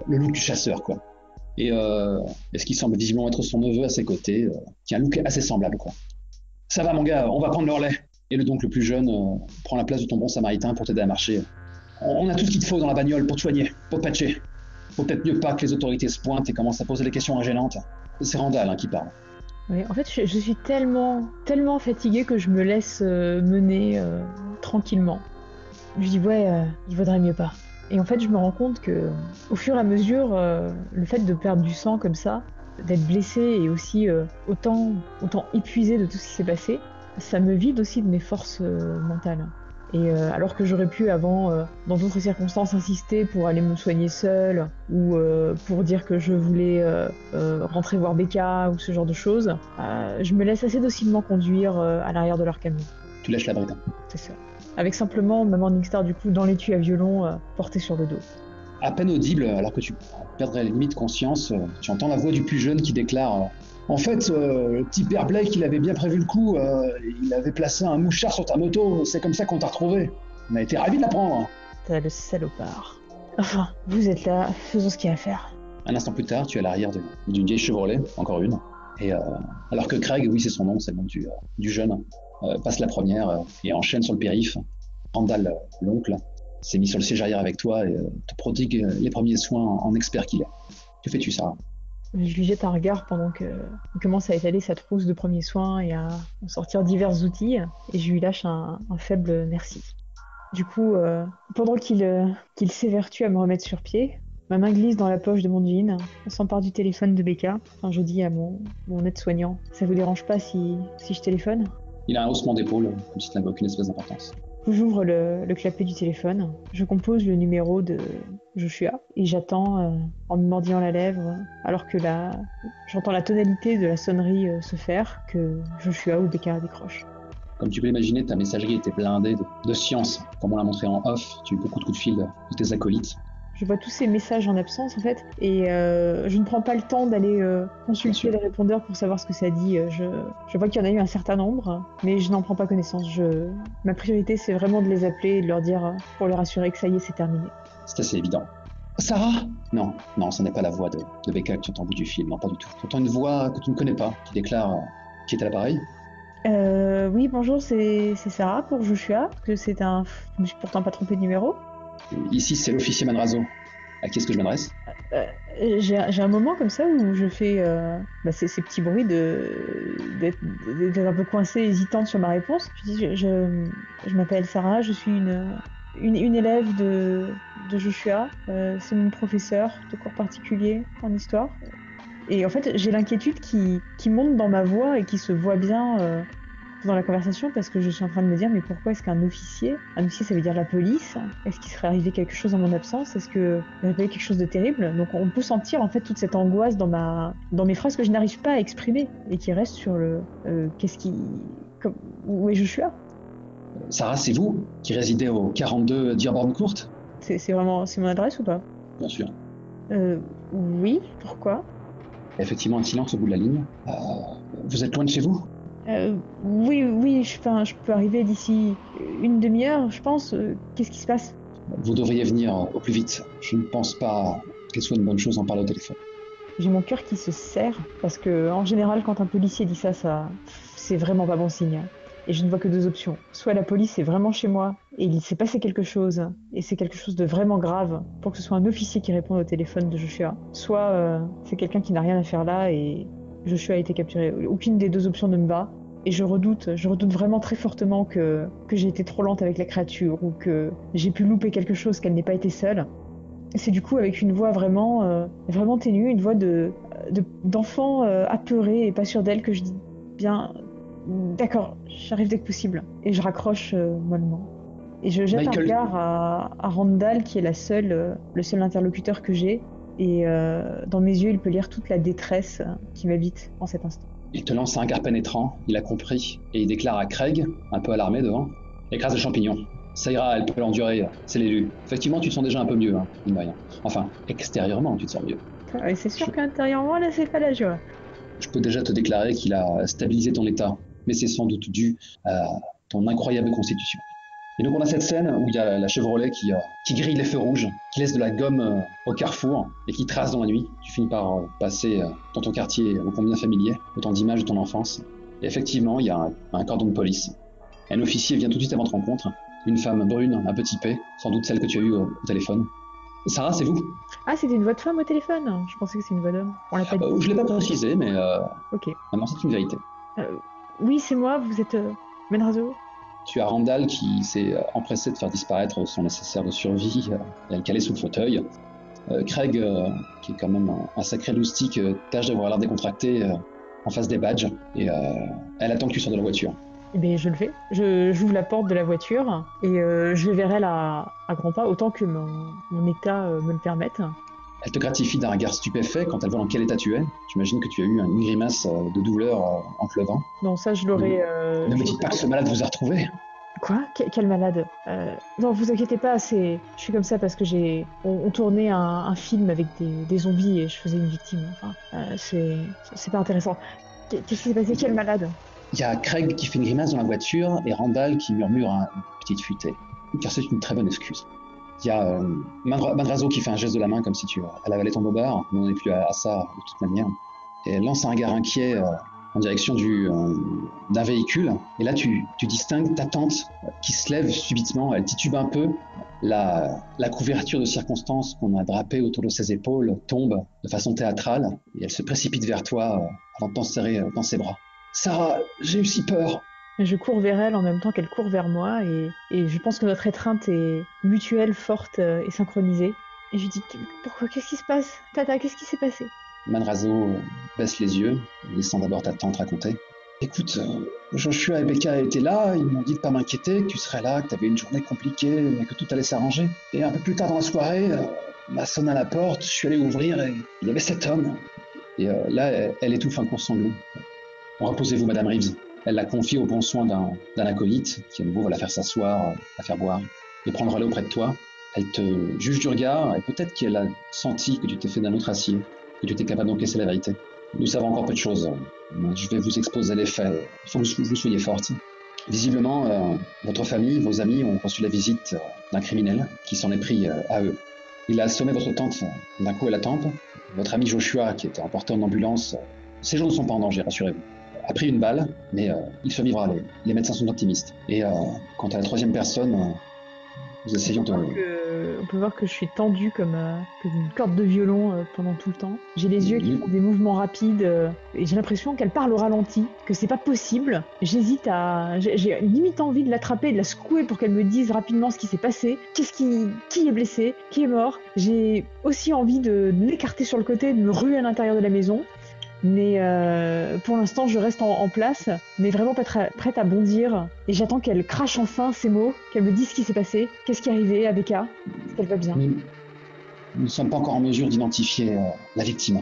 le look du chasseur quoi. Et ce qui semble visiblement être son neveu à ses côtés, qui a un look assez semblable quoi. Ça va mon gars, on va prendre le relais. Et le plus jeune prend la place de ton bon samaritain pour t'aider à marcher. On a tout ce qu'il te faut dans la bagnole pour te soigner, pour te patcher. Faut peut-être mieux pas que les autorités se pointent et commencent à poser des questions ingénantes. C'est Randall qui parle. Oui, en fait, je suis tellement fatiguée que je me laisse mener tranquillement. Je dis il vaudrait mieux pas. Et en fait, je me rends compte que, au fur et à mesure, le fait de perdre du sang comme ça, d'être blessé et aussi autant épuisé de tout ce qui s'est passé, ça me vide aussi de mes forces mentales. Et alors que j'aurais pu avant, dans d'autres circonstances, insister pour aller me soigner seule ou pour dire que je voulais rentrer voir Becca ou ce genre de choses, je me laisse assez docilement conduire à l'arrière de leur camion. Tu lâches la bride. C'est ça. Avec simplement ma Morningstar du coup dans l'étui à violon porté sur le dos. À peine audible, alors que tu perdrais limite conscience, tu entends la voix du plus jeune qui déclare en fait, le petit père Blake, il avait bien prévu le coup, il avait placé un mouchard sur ta moto, c'est comme ça qu'on t'a retrouvé. On a été ravis de l'apprendre. T'as le salopard. Enfin, vous êtes là, faisons ce qu'il y a à faire. Un instant plus tard, tu es à l'arrière d'une vieille Chevrolet, encore une, et alors que Craig, oui c'est son nom, c'est le nom du jeune, passe la première et enchaîne sur le périph'. Randall, l'oncle, s'est mis sur le siège arrière avec toi et te prodigue les premiers soins en expert qu'il est. Que fais-tu, Sarah ? Je lui jette un regard pendant qu'il commence à étaler sa trousse de premiers soins et à en sortir divers outils, et je lui lâche un faible merci. Du coup, pendant qu'il s'évertue à me remettre sur pied, ma main glisse dans la poche de mon jean, on s'empare du téléphone de Becca. Enfin, je dis à mon aide-soignant, ça vous dérange pas si je téléphone ? Il a un haussement d'épaule, comme si ça n'avait aucune espèce d'importance. J'ouvre le clapet du téléphone, je compose le numéro de Joshua et j'attends en me mordillant la lèvre alors que j'entends la tonalité de la sonnerie se faire, que Joshua ou Becca décroche. Comme tu peux l'imaginer, ta messagerie était blindée de science. Comme on l'a montré en off, tu as eu beaucoup de coups de fil de tes acolytes. Je vois tous ces messages en absence en fait, et je ne prends pas le temps d'aller consulter les répondeurs pour savoir ce que ça dit. Je vois qu'il y en a eu un certain nombre, mais je n'en prends pas connaissance. Ma priorité c'est vraiment de les appeler et de leur dire, pour leur assurer que ça y est, c'est terminé. C'est assez évident. Sarah ? Non, ce n'est pas la voix de Becca que tu entends au bout du fil, non pas du tout. Tu entends une voix que tu ne connais pas, qui déclare qui est à l'appareil. Oui, bonjour, c'est Sarah pour Joshua, que je me suis pourtant pas trompée de numéro. Ici, c'est l'officier Manrazo. À qui est-ce que je m'adresse ? J'ai un moment comme ça où je fais ces petits bruits d'être un peu coincée, hésitante sur ma réponse. Je dis, je m'appelle Sarah, je suis une élève de Joshua. C'est mon professeur de cours particulier en histoire. Et en fait, j'ai l'inquiétude qui monte dans ma voix et qui se voit bien dans la conversation, parce que je suis en train de me dire, mais pourquoi est-ce qu'un officier ça veut dire la police, est-ce qu'il serait arrivé quelque chose en mon absence, est-ce qu'il est arrivé quelque chose de terrible? Donc on peut sentir en fait toute cette angoisse dans mes phrases que je n'arrive pas à exprimer et qui restent sur où est Joshua? Sarah, c'est vous qui résidez au 42 Dearborn Court ? C'est mon adresse ou pas? Bien sûr. Oui, pourquoi? Effectivement, un silence au bout de la ligne. Vous êtes loin de chez vous ? Oui, je peux arriver d'ici une demi-heure, je pense. Qu'est-ce qui se passe? Vous devriez venir au plus vite. Je ne pense pas qu'elle soit une bonne chose d'en parler au téléphone. J'ai mon cœur qui se serre, parce que en général, quand un policier dit ça, c'est vraiment pas bon signe. Et je ne vois que deux options. Soit la police est vraiment chez moi, et il s'est passé quelque chose, et c'est quelque chose de vraiment grave, pour que ce soit un officier qui réponde au téléphone de Joshua. Soit c'est quelqu'un qui n'a rien à faire là, et Joshua a été capturé. Aucune des deux options ne me va. Et je redoute vraiment très fortement que j'ai été trop lente avec la créature, ou que j'ai pu louper quelque chose, qu'elle n'ait pas été seule. C'est du coup avec une voix vraiment ténue, une voix d'enfant apeuré et pas sûr d'elle, que je dis bien d'accord, j'arrive dès que possible. Et je raccroche mollement. Et je jette un regard à Randall, qui est le seul interlocuteur que j'ai. Et dans mes yeux, il peut lire toute la détresse qui m'habite en cet instant. Il te lance un regard pénétrant, il a compris, et il déclare à Craig, un peu alarmé devant, écrase le champignon. Ça ira, elle peut l'endurer, c'est l'élu. Effectivement, tu te sens déjà un peu mieux, hein, mine de rien. Enfin, extérieurement, tu te sens mieux. Et c'est sûr qu'intérieurement, là, c'est pas la joie. Je peux déjà te déclarer qu'il a stabilisé ton état, mais c'est sans doute dû à ton incroyable constitution. Et donc on a cette scène où il y a la Chevrolet qui grille les feux rouges, qui laisse de la gomme au carrefour et qui trace dans la nuit. Tu finis par passer dans ton quartier ô combien familier, autant d'images de ton enfance. Et effectivement, il y a un cordon de police. Un officier vient tout de suite à votre rencontre, une femme brune, un peu typée, sans doute celle que tu as eue au téléphone. Sarah, c'est vous? Ah, c'était une voix de femme au téléphone. Je pensais que c'est une voix d'homme. On l'a pas dit. Je ne l'ai pas précisé, mais Ok. maintenant c'est une vérité. Oui, c'est moi, vous êtes Menrazo. Tu as Randall qui s'est empressé de faire disparaître son nécessaire de survie et à le caler sous le fauteuil. Craig, qui est quand même un sacré loustic, tâche d'avoir l'air décontracté en face des badges, et elle attend que tu sors de la voiture. Eh bien, je le fais. J'ouvre la porte de la voiture et je vais vers elle à grands pas, autant que mon état me le permette. Elle te gratifie d'un regard stupéfait quand elle voit dans quel état tu es. J'imagine que tu as eu une grimace de douleur en te levant. Non, ça, je l'aurais... Ne me dites pas que ce malade vous a retrouvé. Quoi? Quel malade? Non, vous inquiétez pas, je suis comme ça parce que on tournait un film avec des zombies et je faisais une victime. Enfin, c'est pas intéressant. Qu'est-ce qui s'est passé? Quel malade? Il y a Craig qui fait une grimace dans la voiture et Randall qui murmure une petite futée. Car c'est une très bonne excuse. Il y a Madrazo qui fait un geste de la main comme si elle avalait ton bobard, mais on n'est plus à ça de toute manière. Et elle lance un regard inquiet en direction d'un véhicule. Et là, tu distingues ta tante qui se lève subitement, elle titube un peu. La couverture de circonstance qu'on a drapée autour de ses épaules tombe de façon théâtrale et elle se précipite vers toi avant de t'enserrer dans ses bras. Sarah, j'ai eu si peur. Je cours vers elle en même temps qu'elle court vers moi et je pense que notre étreinte est mutuelle, forte et synchronisée. Et je lui dis, pourquoi? Qu'est-ce qui se passe? Tata, qu'est-ce qui s'est passé? Madrazo baisse les yeux, laissant d'abord ta tante raconter. Écoute, Joshua et Becca étaient là, ils m'ont dit de pas m'inquiéter, que tu serais là, que tu avais une journée compliquée, mais que tout allait s'arranger. Et un peu plus tard dans la soirée, on m'a sonné à la porte, je suis allé ouvrir et il y avait cet homme. Et là, elle étouffe un court sanglot. Reposez-vous, Madame Reeves. Elle la confie au bon soin d'un acolyte, qui à nouveau va la faire s'asseoir, la faire boire, et prendre le relais auprès de toi. Elle te juge du regard, et peut-être qu'elle a senti que tu t'es fait d'un autre acier, que tu étais capable d'encaisser la vérité. Nous savons encore peu de choses. Je vais vous exposer les faits. Il faut que vous soyez forte. Visiblement, votre famille, vos amis ont reçu la visite d'un criminel qui s'en est pris à eux. Il a assommé votre tante d'un coup à la tempe. Votre ami Joshua, qui était emporté en ambulance, ses jours ne sont pas en danger, rassurez-vous. A pris une balle, mais il survivra. Les médecins sont optimistes. Et quant à la troisième personne, nous essayons de... On peut voir que je suis tendue comme une corde de violon pendant tout le temps. J'ai les yeux qui font des mouvements rapides et j'ai l'impression qu'elle parle au ralenti, que c'est pas possible. J'ai limite envie de l'attraper et de la secouer pour qu'elle me dise rapidement ce qui s'est passé, qui est blessé, qui est mort. J'ai aussi envie de l'écarter sur le côté, de me ruer à l'intérieur de la maison. Mais pour l'instant, je reste en place, mais vraiment pas prête à bondir. Et j'attends qu'elle crache enfin ces mots, qu'elle me dise ce qui s'est passé, qu'est-ce qui est arrivé à Becca, est-ce qu'elle va bien. Nous ne sommes pas encore en mesure d'identifier la victime.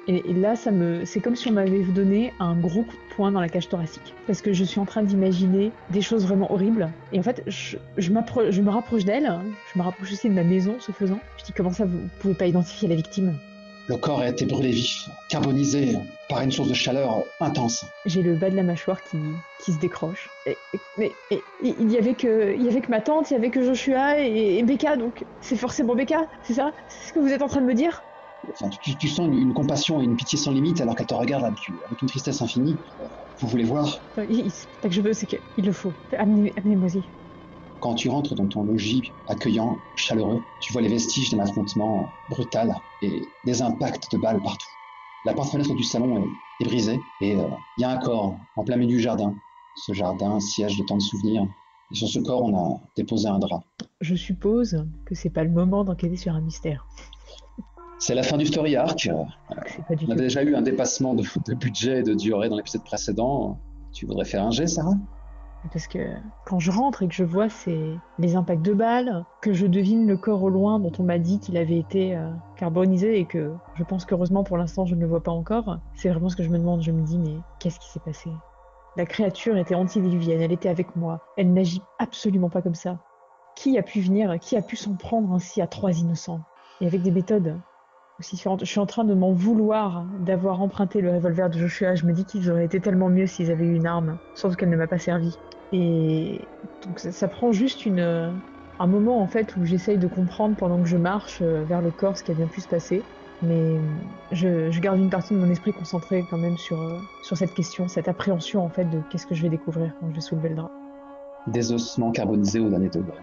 Et là, c'est comme si on m'avait donné un gros coup de poing dans la cage thoracique. Parce que je suis en train d'imaginer des choses vraiment horribles. Et en fait, je me rapproche d'elle, je me rapproche aussi de ma maison, ce faisant. Je dis, comment ça, vous pouvez pas identifier la victime ? Le corps a été brûlé vif, carbonisé par une source de chaleur intense. J'ai le bas de la mâchoire qui se décroche. Mais il y avait que ma tante, il y avait que Joshua et Becca, donc c'est forcément Becca, c'est ça? C'est ce que vous êtes en train de me dire? Enfin, tu sens une compassion et une pitié sans limite alors qu'elle te regarde avec une tristesse infinie. Vous voulez voir? C'est pas que je veux, c'est qu'il le faut. Amenez-moi-y. Quand tu rentres dans ton logis accueillant, chaleureux, tu vois les vestiges d'un affrontement brutal et des impacts de balles partout. La porte-fenêtre du salon est brisée et il y a un corps en plein milieu du jardin. Ce jardin, siège de tant de souvenirs. Et sur ce corps, on a déposé un drap. Je suppose que c'est pas le moment d'enquêter sur un mystère. C'est la fin du story arc. On a déjà eu un dépassement de budget et de durée dans l'épisode précédent. Tu voudrais faire un jet, Sarah ? Parce que quand je rentre et que je vois les impacts de balles, que je devine le corps au loin dont on m'a dit qu'il avait été carbonisé et que je pense qu'heureusement pour l'instant je ne le vois pas encore, c'est vraiment ce que je me demande. Je me dis mais qu'est-ce qui s'est passé? La créature était antidiluvienne, elle était avec moi. Elle n'agit absolument pas comme ça. qui a pu venir, qui a pu s'en prendre ainsi à 3 innocents, et avec des méthodes aussi différentes. Je suis en train de m'en vouloir d'avoir emprunté le revolver de Joshua. Je me dis qu'ils auraient été tellement mieux s'ils avaient eu une arme, sauf qu'elle ne m'a pas servi. Et donc ça prend juste un moment en fait où j'essaye de comprendre pendant que je marche vers le corps ce qui a bien pu se passer. Mais je garde une partie de mon esprit concentrée quand même sur cette question, cette appréhension en fait de qu'est-ce que je vais découvrir quand je vais soulever le drap. Des ossements carbonisés au dernier degré.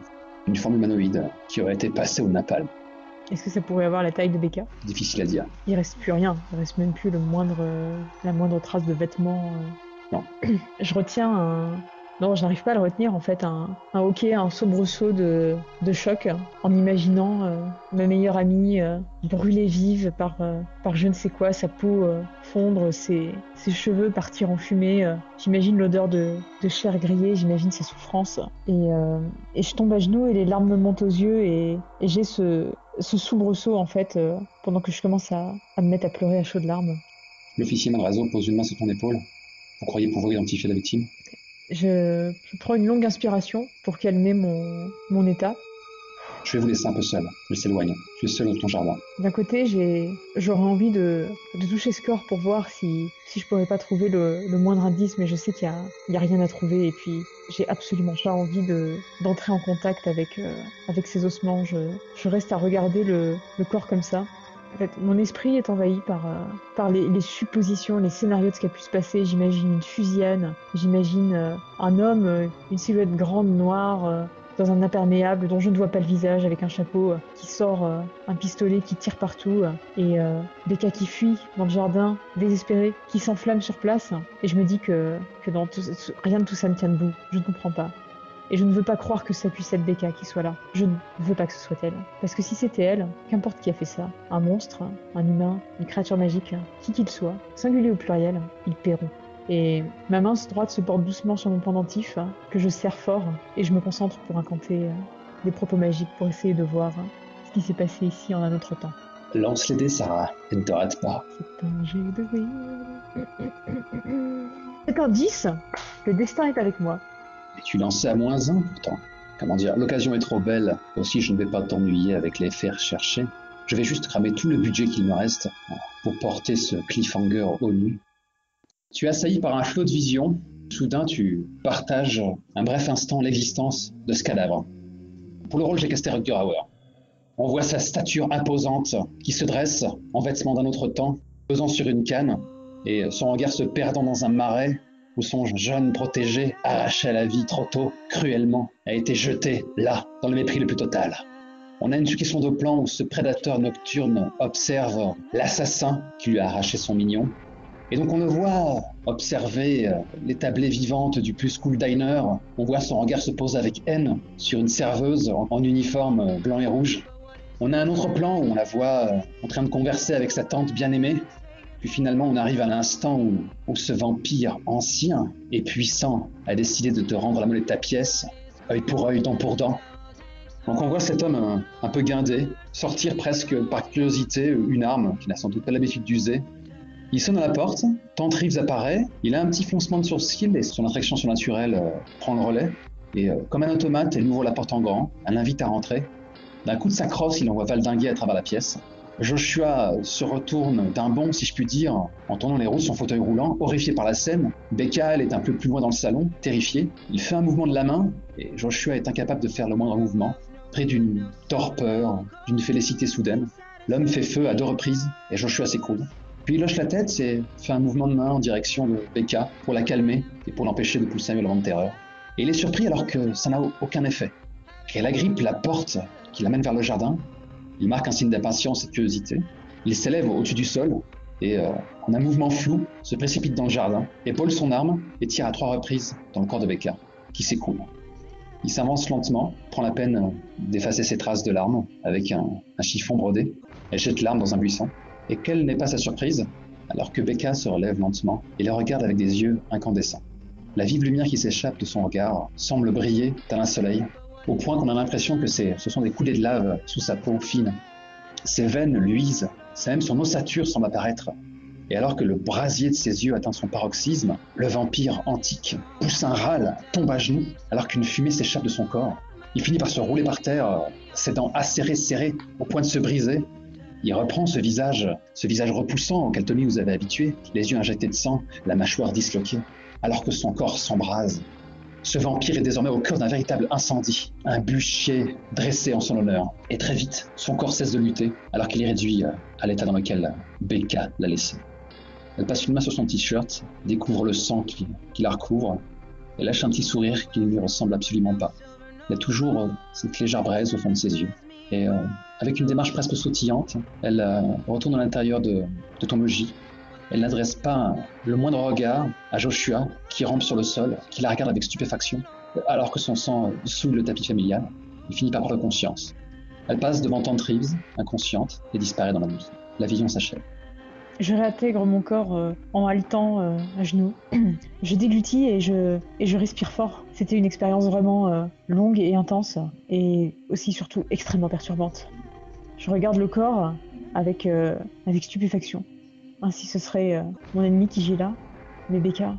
Une forme humanoïde qui aurait été passée au napalm. Est-ce que ça pourrait avoir la taille de Becca ? Difficile à dire. Il reste plus rien, il reste même plus la moindre trace de vêtements. Non. Je retiens Non, je n'arrive pas à le retenir en fait, un hoquet, un soubresaut de choc, en imaginant ma meilleure amie brûler vive par je ne sais quoi, sa peau fondre, ses cheveux partir en fumée. J'imagine l'odeur de chair grillée, j'imagine ses souffrances. Et je tombe à genoux et les larmes me montent aux yeux et j'ai ce soubresaut en fait, pendant que je commence à me mettre à pleurer à chaudes larmes. L'officier Madrazo pose une main sur ton épaule. Vous croyez pouvoir identifier la victime ? Je prends une longue inspiration pour calmer mon état. Je vais vous laisser un peu seul. Elle s'éloigne. Tu es seul dans ton jardin. D'un côté, j'aurais envie de toucher ce corps pour voir si je pourrais pas trouver le moindre indice, mais je sais qu'il y a rien à trouver. Et puis, j'ai absolument pas envie d'entrer en contact avec ces ossements. Je reste à regarder le corps comme ça. En fait, mon esprit est envahi par les suppositions, les scénarios de ce qui a pu se passer. J'imagine une fusillade, j'imagine un homme, une silhouette grande, noire, dans un imperméable dont je ne vois pas le visage, avec un chapeau, qui sort un pistolet, qui tire partout, et Becca qui fuit dans le jardin, désespérée, qui s'enflamme sur place. Et je me dis que dans rien de tout ça ne tient debout. Je ne comprends pas. Et je ne veux pas croire que ça puisse être Becca qui soit là. Je ne veux pas que ce soit elle. Parce que si c'était elle, qu'importe qui a fait ça, un monstre, un humain, une créature magique, qui qu'il soit, singulier ou pluriel, ils paieront. Et ma main droite se porte doucement sur mon pendentif, que je serre fort, et je me concentre pour incanter des propos magiques pour essayer de voir ce qui s'est passé ici en un autre temps. Lance les dés, Sarah, et ne te rate pas. C'est un jet de dés. C'est un 10. Le destin est avec moi. Et tu lançais à -1 pourtant. Comment dire, l'occasion est trop belle. Aussi, je ne vais pas t'ennuyer avec les faits recherchés. Je vais juste cramer tout le budget qu'il me reste pour porter ce cliffhanger au nu. Tu es assailli par un flot de visions. Soudain, tu partages un bref instant l'existence de ce cadavre. Pour le rôle, j'ai casté Rutger Hauer. On voit sa stature imposante qui se dresse en vêtements d'un autre temps, pesant sur une canne, et son regard se perdant dans un marais où son jeune protégé, arraché à la vie trop tôt, cruellement, a été jeté là, dans le mépris le plus total. On a une succession de plans où ce prédateur nocturne observe l'assassin qui lui a arraché son mignon. Et donc on le voit observer les tablées vivantes du plus cool diner. On voit son regard se poser avec haine sur une serveuse en uniforme blanc et rouge. On a un autre plan où on la voit en train de converser avec sa tante bien-aimée. Puis finalement, on arrive à l'instant où ce vampire ancien et puissant a décidé de te rendre la monnaie de ta pièce, œil pour œil, dent pour dent. Donc on voit cet homme un peu guindé, sortir presque par curiosité une arme qu'il n'a sans doute pas l'habitude d'user. Il sonne à la porte, Tante Reeves apparaît, il a un petit foncement de sourcil et son attraction surnaturelle prend le relais. Et comme un automate, elle ouvre la porte en grand, elle l'invite à rentrer. D'un coup de sa crosse, il l'envoie valdinguer à travers la pièce. Joshua se retourne d'un bond, si je puis dire, en tournant les roues de son fauteuil roulant, horrifié par la scène. Becca, elle, est un peu plus loin dans le salon, terrifiée. Il fait un mouvement de la main, et Joshua est incapable de faire le moindre mouvement. Pris d'une torpeur, d'une félicité soudaine, l'homme fait feu à 2 reprises, et Joshua s'écroule. Puis il hoche la tête et fait un mouvement de main en direction de Becca, pour la calmer, et pour l'empêcher de pousser un hurlement de terreur. Et il est surpris alors que ça n'a aucun effet. Elle agrippe la porte qui l'amène vers le jardin. Il marque un signe d'impatience et de curiosité. Il s'élève au-dessus du sol et, en un mouvement flou, se précipite dans le jardin, épaule son arme et tire à 3 reprises dans le corps de Becca, qui s'écroule. Il s'avance lentement, prend la peine d'effacer ses traces de larmes avec un chiffon brodé. Elle jette l'arme dans un buisson. Et quelle n'est pas sa surprise, alors que Becca se relève lentement et le regarde avec des yeux incandescents. La vive lumière qui s'échappe de son regard semble briller tel un soleil, au point qu'on a l'impression que ce sont des coulées de lave sous sa peau fine. Ses veines luisent, même son ossature semble apparaître. Et alors que le brasier de ses yeux atteint son paroxysme, le vampire antique pousse un râle, tombe à genoux, alors qu'une fumée s'échappe de son corps. Il finit par se rouler par terre, ses dents acérées, serrées, au point de se briser. Il reprend ce visage repoussant auquel Tommy nous avait habitués, les yeux injectés de sang, la mâchoire disloquée, alors que son corps s'embrase. Ce vampire est désormais au cœur d'un véritable incendie, un bûcher dressé en son honneur. Et très vite, son corps cesse de lutter, alors qu'il est réduit à l'état dans lequel Becca l'a laissé. Elle passe une main sur son t-shirt, découvre le sang qui la recouvre, et lâche un petit sourire qui ne lui ressemble absolument pas. Il y a toujours cette légère braise au fond de ses yeux. Et avec une démarche presque sautillante, elle retourne à l'intérieur de ton logis. Elle n'adresse pas le moindre regard à Joshua, qui rampe sur le sol, qui la regarde avec stupéfaction, alors que son sang souille le tapis familial. Il finit par prendre conscience. Elle passe devant Tante Reeves, inconsciente, et disparaît dans la nuit. La vision s'achève. Je réintègre mon corps en haletant à genoux. Je déglutis et je respire fort. C'était une expérience vraiment longue et intense, et aussi surtout extrêmement perturbante. Je regarde le corps avec stupéfaction. Ainsi ce serait mon ennemi qui gît là. Mais Becca,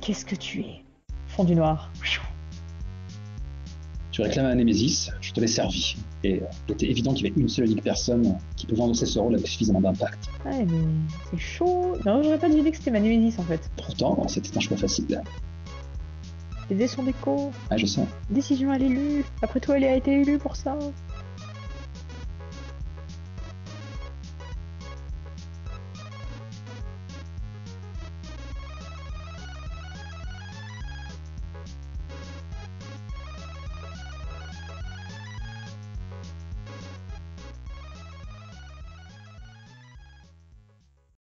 qu'est-ce que tu es? Fond du noir. Tu réclames à Némésis, je te l'ai servi. Et il était évident qu'il y avait une seule unique personne qui pouvait endosser ce rôle avec suffisamment d'impact. Ouais, mais c'est chaud. Non, j'aurais pas deviné que c'était ma Némésis en fait. Pourtant, c'était un choix facile. Les dés sont des cons. Ah, je sais. Décision à l'élu. Après tout, elle a été élue pour ça.